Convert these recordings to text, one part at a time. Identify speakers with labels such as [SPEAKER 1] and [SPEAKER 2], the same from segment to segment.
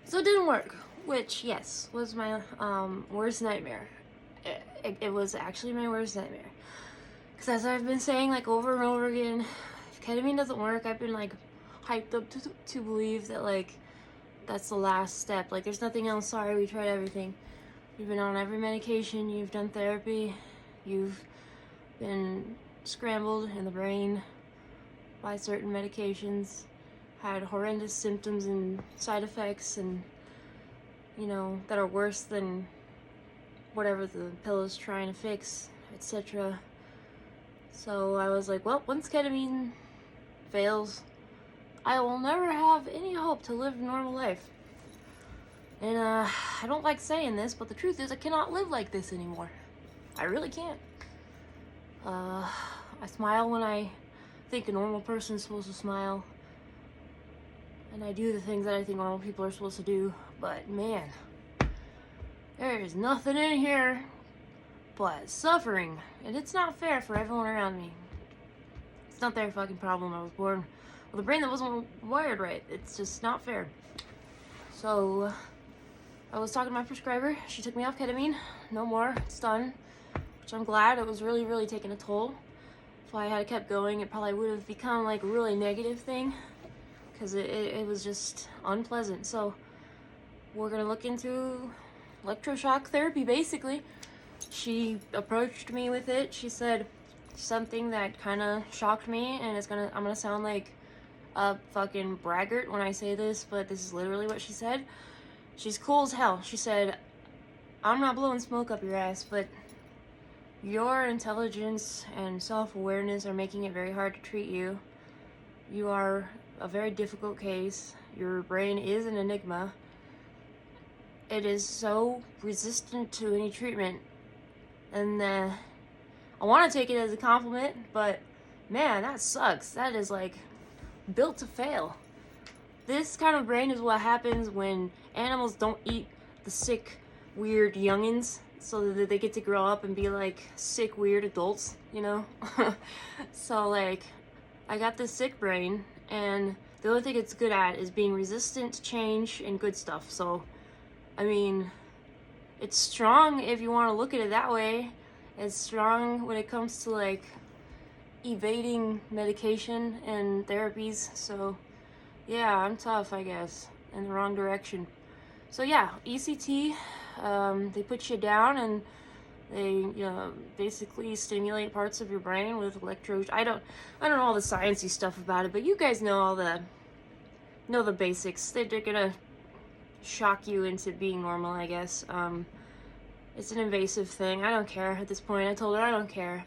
[SPEAKER 1] So it didn't work, which, yes, was my worst nightmare. It was actually my worst nightmare. Because as I've been saying, like, over and over again, if ketamine doesn't work, I've been, like, hyped up to believe that, like, that's the last step. Like, there's nothing else. Sorry, we tried everything. You've been on every medication, you've done therapy, you've been scrambled in the brain by certain medications, had horrendous symptoms and side effects, and, you know, that are worse than whatever the pill is trying to fix, etc. So I was like, well, once ketamine fails, I will never have any hope to live a normal life. And I don't like saying this, but the truth is I cannot live like this anymore. I really can't. I smile when I think a normal person is supposed to smile. And I do the things that I think normal people are supposed to do. But man, there is nothing in here but suffering. And it's not fair for everyone around me. It's not their fucking problem. I was born with a brain that wasn't wired right. It's just not fair. So I was talking to my prescriber. She took me off ketamine. No more. It's done. Which I'm glad. It was really, really taking a toll. If I had kept going, it probably would have become like a really negative thing. Because it was just unpleasant. So we're going to look into electroshock therapy, basically. She approached me with it. She said something that kind of shocked me. And I'm going to sound like a fucking braggart when I say this. But this is literally what she said. She's cool as hell. She said, I'm not blowing smoke up your ass, but your intelligence and self-awareness are making it very hard to treat you. You are a very difficult case. Your brain is an enigma. It is so resistant to any treatment. And I want to take it as a compliment, but man, that sucks. That is like built to fail. This kind of brain is what happens when animals don't eat the sick, weird youngins so that they get to grow up and be like sick, weird adults, you know? So like, I got this sick brain, and the only thing it's good at is being resistant to change and good stuff. So, I mean, it's strong if you want to look at it that way. It's strong when it comes to like evading medication and therapies. So yeah, I'm tough, I guess, in the wrong direction. So yeah, ECT, they put you down and they, basically stimulate parts of your brain with electrodes. I don't know all the sciencey stuff about it, but you guys know the basics. They're gonna shock you into being normal, I guess. It's an invasive thing. I don't care at this point. I told her I don't care.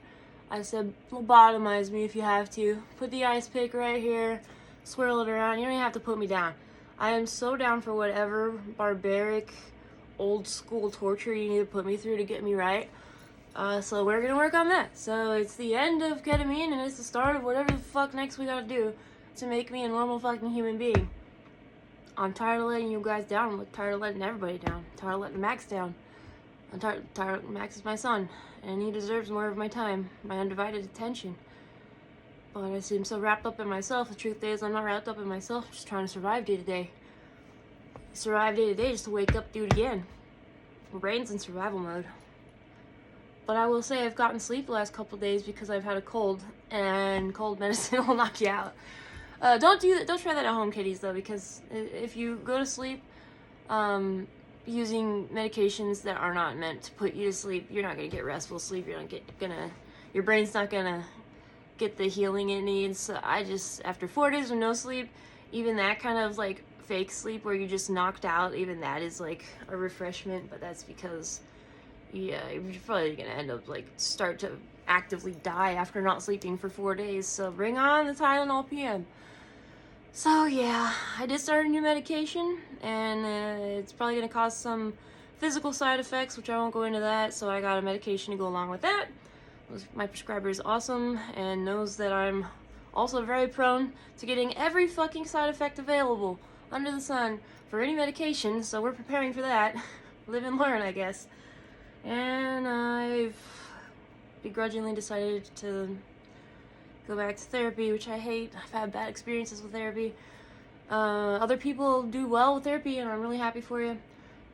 [SPEAKER 1] I said, lobotomize me if you have to. Put the ice pick right here. Swirl it around. You don't even have to put me down. I am so down for whatever barbaric, old school torture you need to put me through to get me right. So we're gonna work on that. So it's the end of ketamine, and it's the start of whatever the fuck next we gotta do to make me a normal fucking human being. I'm tired of letting you guys down. I'm tired of letting everybody down. I'm tired of letting Max down. I'm tired. Max is my son, and he deserves more of my time, my undivided attention. But I seem so wrapped up in myself. The truth is, I'm not wrapped up in myself. I'm just trying to survive day to day. Survive day to day just to wake up, do it again. My brain's in survival mode. But I will say I've gotten sleep the last couple of days because I've had a cold, and cold medicine will knock you out. Don't do that. Don't try that at home, kiddies, though, because if you go to sleep using medications that are not meant to put you to sleep, you're not gonna get restful sleep. Your brain's not gonna get the healing it needs. So after 4 days of no sleep, even that kind of like fake sleep where you just knocked out, even that is like a refreshment. But that's because you're probably gonna end up like start to actively die after not sleeping for 4 days. So bring on the Tylenol PM. So yeah, I did start a new medication, and it's probably gonna cause some physical side effects, which I won't go into that. So I got a medication to go along with that. My prescriber is awesome and knows that I'm also very prone to getting every fucking side effect available under the sun for any medication, so we're preparing for that. Live and learn, I guess. And I've begrudgingly decided to go back to therapy, which I hate. I've had bad experiences with therapy. Other people do well with therapy, and I'm really happy for you.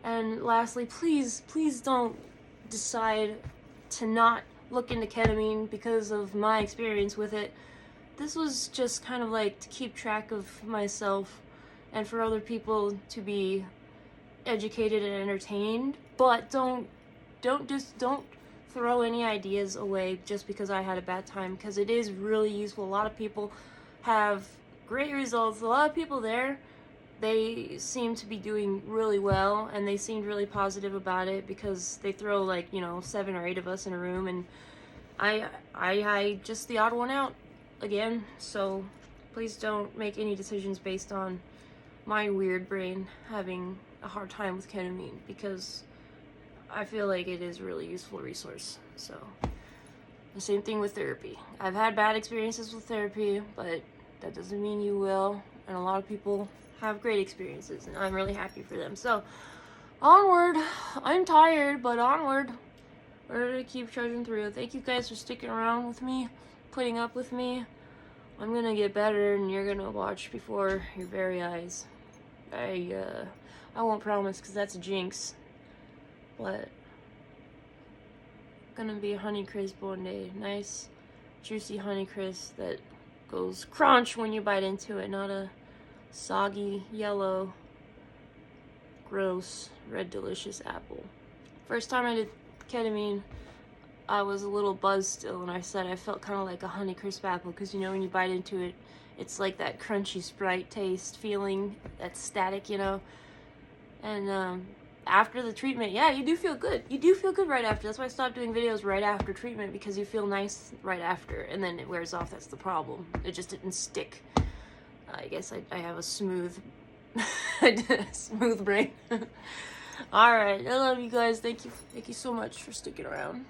[SPEAKER 1] And lastly, please don't decide to not look into ketamine because of my experience with it. This was just kind of like to keep track of myself and for other people to be educated and entertained, but don't throw any ideas away just because I had a bad time, because it is really useful. A lot of people have great results. A lot of people there, they seem to be doing really well, and they seemed really positive about it, because they throw like, you know, 7 or 8 of us in a room, and I just the odd one out again. So please don't make any decisions based on my weird brain having a hard time with ketamine, because I feel like it is a really useful resource. So the same thing with therapy. I've had bad experiences with therapy, but that doesn't mean you will. And a lot of people have great experiences, and I'm really happy for them. So onward. I'm tired, but onward. We're gonna keep trudging through. Thank you guys for sticking around with me, putting up with me. I'm gonna get better, and you're gonna watch before your very eyes. I won't promise, because that's a jinx, but gonna be a Honey Crisp one day. Nice juicy Honey Crisp that goes crunch when you bite into it, not a soggy yellow gross red delicious apple. First time I did ketamine, I was a little buzzed still, and I said I felt kind of like a Honey Crisp apple, because you know when you bite into it, it's like that crunchy Sprite taste feeling, that static, you know. And after the treatment, yeah, you do feel good. You do feel good right after. That's why I stopped doing videos right after treatment, because you feel nice right after, and then it wears off. That's the problem. It just didn't stick. I guess I have a smooth smooth brain. All right, I love you guys. Thank you so much for sticking around.